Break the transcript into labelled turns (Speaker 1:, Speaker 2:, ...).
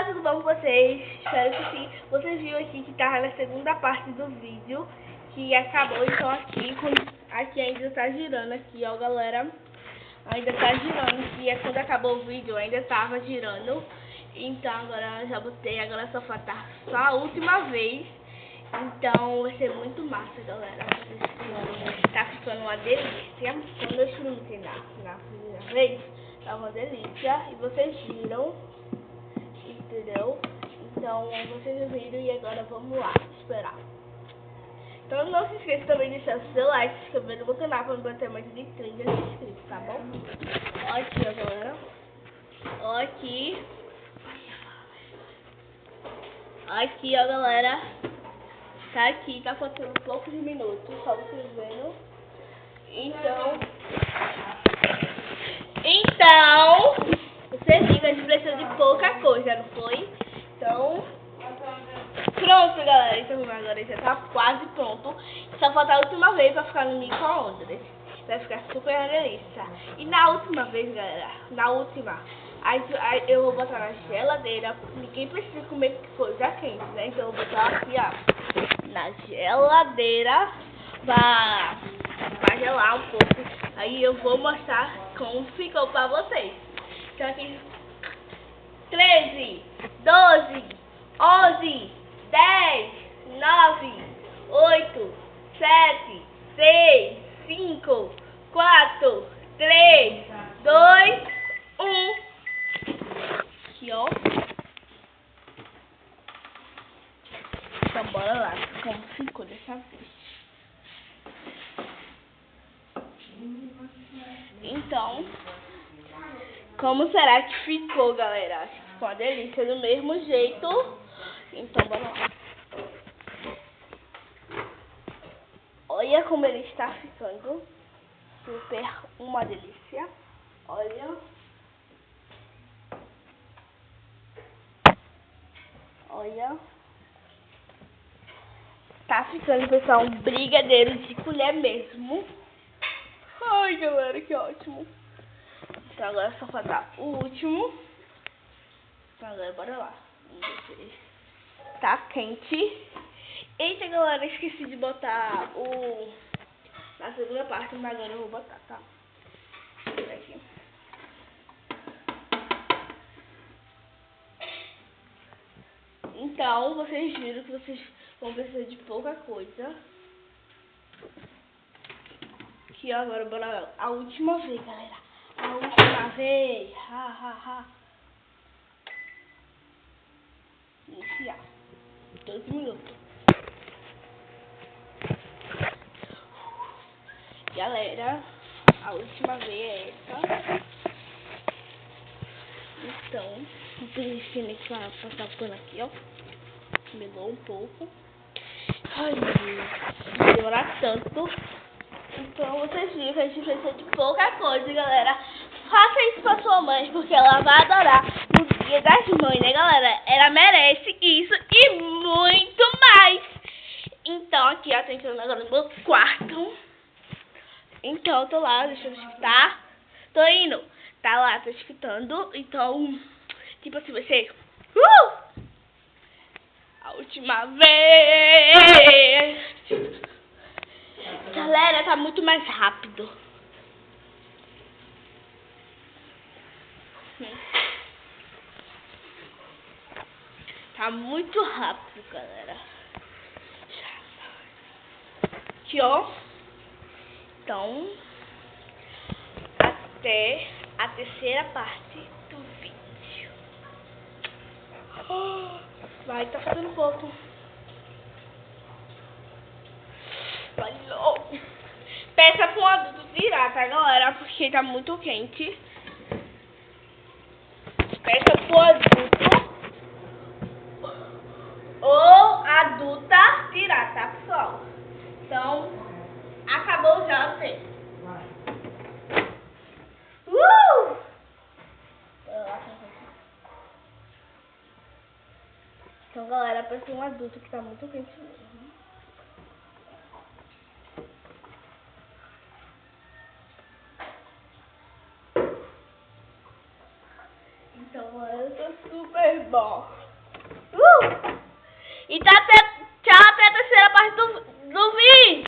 Speaker 1: Olá, tudo bom com vocês? Espero que sim. Vocês viram aqui que tava na segunda parte do vídeo, que acabou, então aqui ainda tá girando aqui, ó, galera. Ainda tá girando aqui, é quando acabou o vídeo, ainda tava girando. Então agora eu já botei, agora só falta só a última vez. Então vai ser muito massa, galera. Tá ficando uma delícia. Quando eu experimentei na primeira vez, tá uma delícia. E vocês viram, entendeu? Então vocês viram e agora vamos lá, esperar. Então não se esqueça também de deixar o seu like, se inscrever no meu canal para me bater mais de 30 inscritos, tá bom? Ó aqui, ó, galera. Ó aqui. Aqui, ó, galera. Tá aqui, tá faltando poucos minutos, só vocês vendo. Então, você viu que a gente precisa de pouca coisa, não foi? Então, pronto, galera. Então agora já tá quase pronto. Só falta a última vez pra ficar no micro-ondas. Vai ficar super delícia. E na última vez, galera, eu vou botar na geladeira. Ninguém precisa comer coisa quente, né? Então eu vou botar aqui, ó, na geladeira pra gelar um pouco. Aí eu vou mostrar como ficou pra vocês. Então aqui 13, 12, 11, 10, 9, 8, 7, 6, 5, 4, 3, 2, 1. Aqui, ó. Então bora lá, como ficou dessa vez. Então, como será que ficou, galera? Acho que ficou uma delícia do mesmo jeito. Então, bora lá. Olha como ele está ficando. Super uma delícia. Olha. Olha. Tá ficando, pessoal, um brigadeiro de colher mesmo. Ai, galera, que ótimo. Então agora só falta o último. Então agora bora lá. Vamos ver. Tá quente. Eita, galera, esqueci de botar na segunda parte, mas agora eu vou botar, tá? Aqui. Então, vocês viram que vocês vão precisar de pouca coisa. Aqui, ó, agora bora lá. A última vez, galera. A última vez. Iniciar. 12 minutos. Galera, a última vez é essa. Então, vou pedir pra passar o pano aqui, ó. Melou um pouco. Ai, meu Deus, não demorar tanto. Então, vocês viram que a gente precisa de pouca coisa, galera. Faça isso pra sua mãe, porque ela vai adorar no Dia das Mães, né, galera? Ela merece isso e muito mais. Então, aqui, ó, tô entrando agora no meu quarto. Então, eu tô lá, deixa eu escutar. Tô indo. Tá lá, tô escutando. Então, tipo assim, vai ser a última vez. Galera, tá muito mais rápido. Tá muito rápido, galera. Aqui, ó. Então, até a terceira parte do vídeo. Vai, tá ficando pouco. Vai logo. Peça pra um adulto tirar, tá, galera? Porque tá muito quente. Peça pro adulto ou adulta tirar, tá, pessoal? Então, acabou já o tempo. Então, galera, parece um adulto que tá muito quente mesmo. Então, galera, eu tô super bom.